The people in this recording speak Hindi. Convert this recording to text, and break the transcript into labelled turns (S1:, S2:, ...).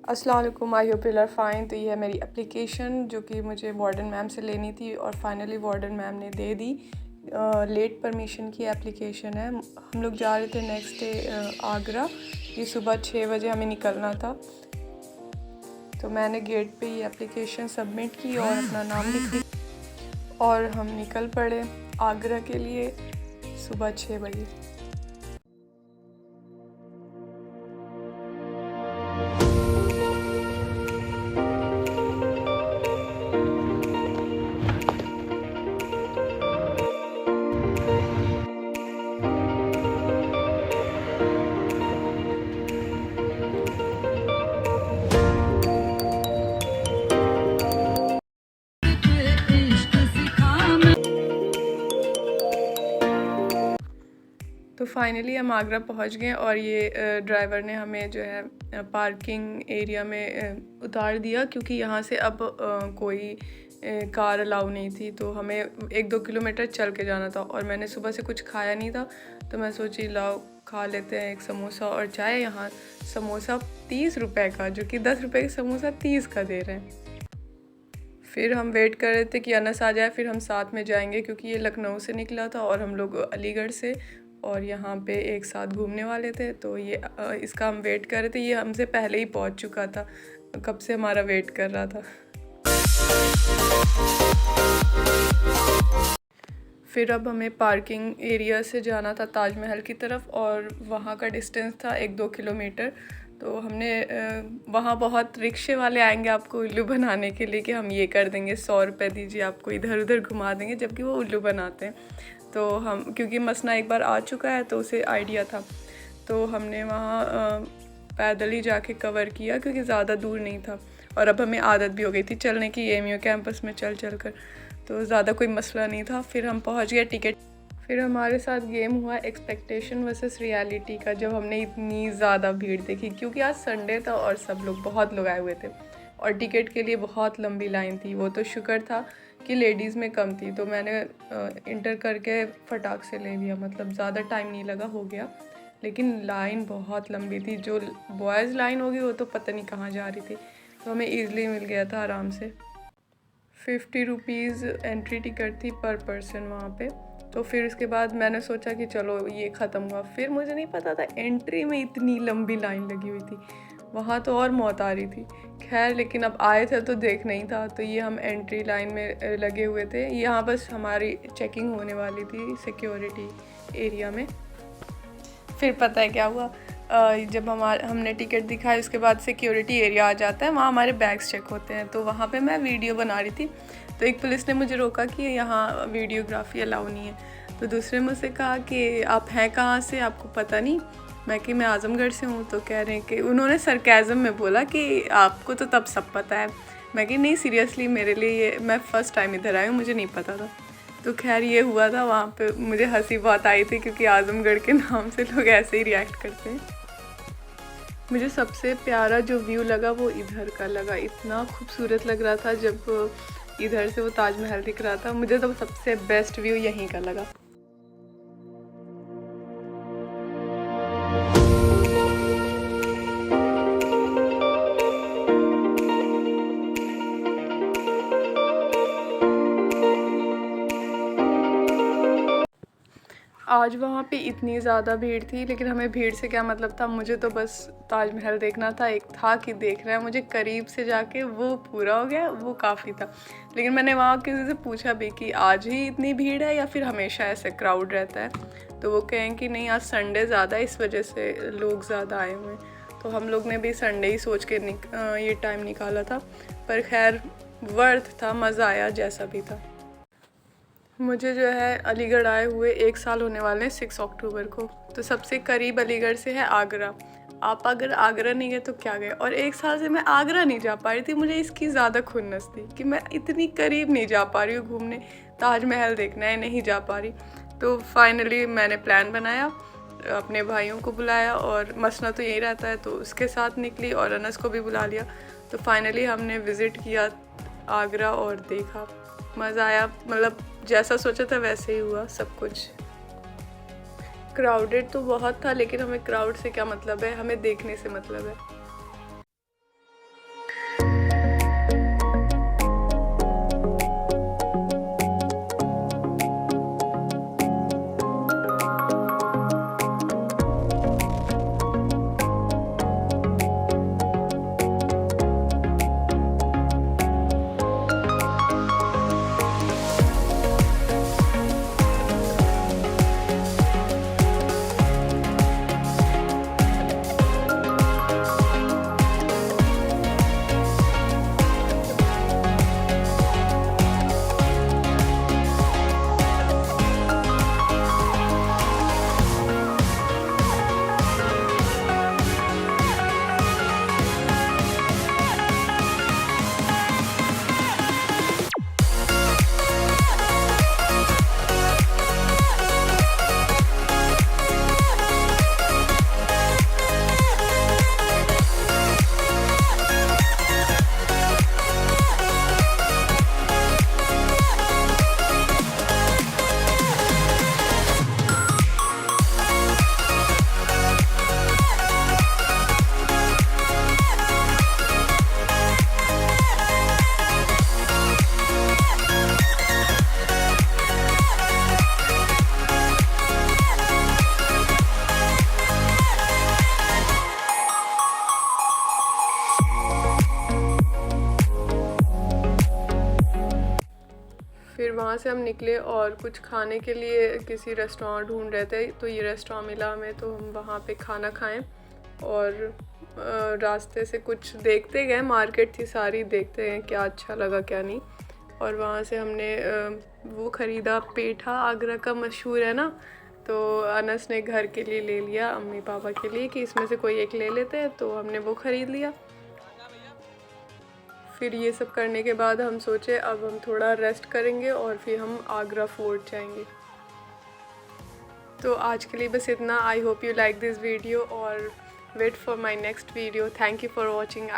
S1: अस्सलाम वालेकुम, I hope you are fine. तो ये है मेरी एप्लीकेशन जो कि मुझे वार्डन मैम से लेनी थी और फाइनली वार्डन मैम ने दे दी। लेट परमिशन की एप्लीकेशन है। हम लोग जा रहे थे नेक्स्ट डे आगरा। ये सुबह 6 बजे हमें निकलना था। तो मैंने गेट पे ये एप्लीकेशन सबमिट की और अपना नाम लिख दिया और हम निकल पड़े आगरा के लिए सुबह 6 बजे। तो फाइनली हम आगरा पहुंच गए और ये ड्राइवर ने हमें जो है पार्किंग एरिया में उतार दिया, क्योंकि यहाँ से अब कोई कार अलाउ नहीं थी। तो हमें 1-2 किलोमीटर चल के जाना था और मैंने सुबह से कुछ खाया नहीं था, तो मैं सोची लाओ खा लेते हैं एक समोसा और चाय। यहाँ समोसा 30 रुपये का, जो कि 10 रुपये का समोसा 30 का दे रहे हैं। फिर हम वेट कर रहे थे कि अनस आ जाए, फिर हम साथ में जाएंगे, क्योंकि ये लखनऊ से निकला था और हम लोग अलीगढ़ से, और यहाँ पे एक साथ घूमने वाले थे। तो ये इसका हम वेट कर रहे थे। ये हमसे पहले ही पहुँच चुका था, कब से हमारा वेट कर रहा था। फिर अब हमें पार्किंग एरिया से जाना था ताजमहल की तरफ और वहाँ का डिस्टेंस था 1-2 किलोमीटर। तो हमने वहाँ बहुत रिक्शे वाले आएंगे आपको उल्लू बनाने के लिए कि हम ये कर देंगे, 100 रुपये दीजिए, आपको इधर उधर घुमा देंगे, जबकि वो उल्लू बनाते हैं। तो हम, क्योंकि मसना एक बार आ चुका है तो उसे आइडिया था, तो हमने वहाँ पैदल ही जाके कवर किया, क्योंकि ज़्यादा दूर नहीं था और अब हमें आदत भी हो गई थी चलने की एमयू कैंपस में चल चल कर, तो ज़्यादा कोई मसला नहीं था। फिर हम पहुँच गए टिकट। फिर हमारे साथ गेम हुआ एक्सपेक्टेशन वर्सेस रियलिटी का, जब हमने इतनी ज़्यादा भीड़ देखी, क्योंकि आज संडे था और सब लोग, बहुत लोग आए हुए थे और टिकट के लिए बहुत लंबी लाइन थी। वो तो शुक्र था कि लेडीज़ में कम थी, तो मैंने इंटर करके फटाक से ले लिया, मतलब ज़्यादा टाइम नहीं लगा, हो गया। लेकिन लाइन बहुत लंबी थी, जो बॉयज़ लाइन होगी वो तो पता नहीं कहाँ जा रही थी, तो हमें ईज़िली मिल गया था आराम से। 50 रुपीज़ एंट्री टिकट थी पर पर्सन वहाँ पे। तो फिर उसके बाद मैंने सोचा कि चलो ये ख़त्म हुआ। फिर मुझे नहीं पता था एंट्री में इतनी लंबी लाइन लगी हुई थी, वहाँ तो और मौत आ रही थी। खैर, लेकिन अब आए थे तो देख नहीं था, तो ये हम एंट्री लाइन में लगे हुए थे। यहाँ बस हमारी चेकिंग होने वाली थी सिक्योरिटी एरिया में। फिर पता है क्या हुआ, जब हमने टिकट दिखाई, उसके बाद सिक्योरिटी एरिया आ जाता है, वहाँ हमारे बैग्स चेक होते हैं। तो वहाँ पे मैं वीडियो बना रही थी, तो एक पुलिस ने मुझे रोका कि यहाँ वीडियोग्राफी अलाउ नहीं है। तो दूसरे मुझसे कहा कि आप हैं कहाँ से, आपको पता नहीं? मैं आज़मगढ़ से हूँ। तो कह रहे हैं कि, उन्होंने सरकाज़म में बोला कि आपको तो तब सब पता है। मैं कि नहीं, सीरियसली मेरे लिए ये, मैं फ़र्स्ट टाइम इधर आई हूँ, मुझे नहीं पता था। तो खैर ये हुआ था। वहाँ पे मुझे हंसी बहुत आई थी, क्योंकि आज़मगढ़ के नाम से लोग ऐसे ही रिएक्ट करते हैं। मुझे सबसे प्यारा जो व्यू लगा वो इधर का लगा, इतना खूबसूरत लग रहा था जब इधर से वो ताजमहल दिख रहा था। मुझे तो सबसे बेस्ट व्यू यहीं का लगा। आज वहाँ पे इतनी ज़्यादा भीड़ थी, लेकिन हमें भीड़ से क्या मतलब था, मुझे तो बस ताजमहल देखना था। एक था कि देख रहे हैं, मुझे करीब से जाके वो पूरा हो गया, वो काफ़ी था। लेकिन मैंने वहाँ किसी से पूछा भी कि आज ही इतनी भीड़ है या फिर हमेशा ऐसे क्राउड रहता है। तो वो कहें कि नहीं, आज संडे ज़्यादा, इस वजह से लोग ज़्यादा आए हुए हैं। तो हम लोग ने भी संडे ही सोच के ये टाइम निकाला था, पर खैर वर्थ था, मज़ा आया जैसा भी था। मुझे जो है अलीगढ़ आए हुए 1 साल होने वाले हैं 6 अक्टूबर को। तो सबसे करीब अलीगढ़ से है आगरा। आप अगर आगरा नहीं गए तो क्या गए। और 1 साल से मैं आगरा नहीं जा पा रही थी। मुझे इसकी ज़्यादा खुन्नस थी कि मैं इतनी करीब नहीं जा पा रही हूँ घूमने, ताजमहल देखना है, नहीं जा पा रही। तो फाइनली मैंने प्लान बनाया, अपने भाइयों को बुलाया, और मसना तो यही रहता है तो उसके साथ निकली, और अनस को भी बुला लिया। तो फाइनली हमने विज़िट किया आगरा और देखा, मज़ा आया। मतलब जैसा सोचा था वैसे ही हुआ सब कुछ। क्राउडेड तो बहुत था, लेकिन हमें क्राउड से क्या मतलब है, हमें देखने से मतलब है। फिर वहाँ से हम निकले और कुछ खाने के लिए किसी रेस्टोरेंट ढूंढ रहे थे, तो ये रेस्टोरेंट मिला हमें, तो हम वहाँ पे खाना खाएं। और रास्ते से कुछ देखते गए, मार्केट थी सारी, देखते हैं क्या अच्छा लगा क्या नहीं। और वहाँ से हमने वो ख़रीदा पेठा, आगरा का मशहूर है ना, तो अनस ने घर के लिए ले लिया, अम्मी पापा के लिए, कि इसमें से कोई एक ले लेते हैं, तो हमने वो ख़रीद लिया। फिर ये सब करने के बाद हम सोचे अब हम थोड़ा रेस्ट करेंगे और फिर हम आगरा फोर्ट जाएंगे। तो आज के लिए बस इतना। I hope you like this video और wait for my next video. Thank you for watching.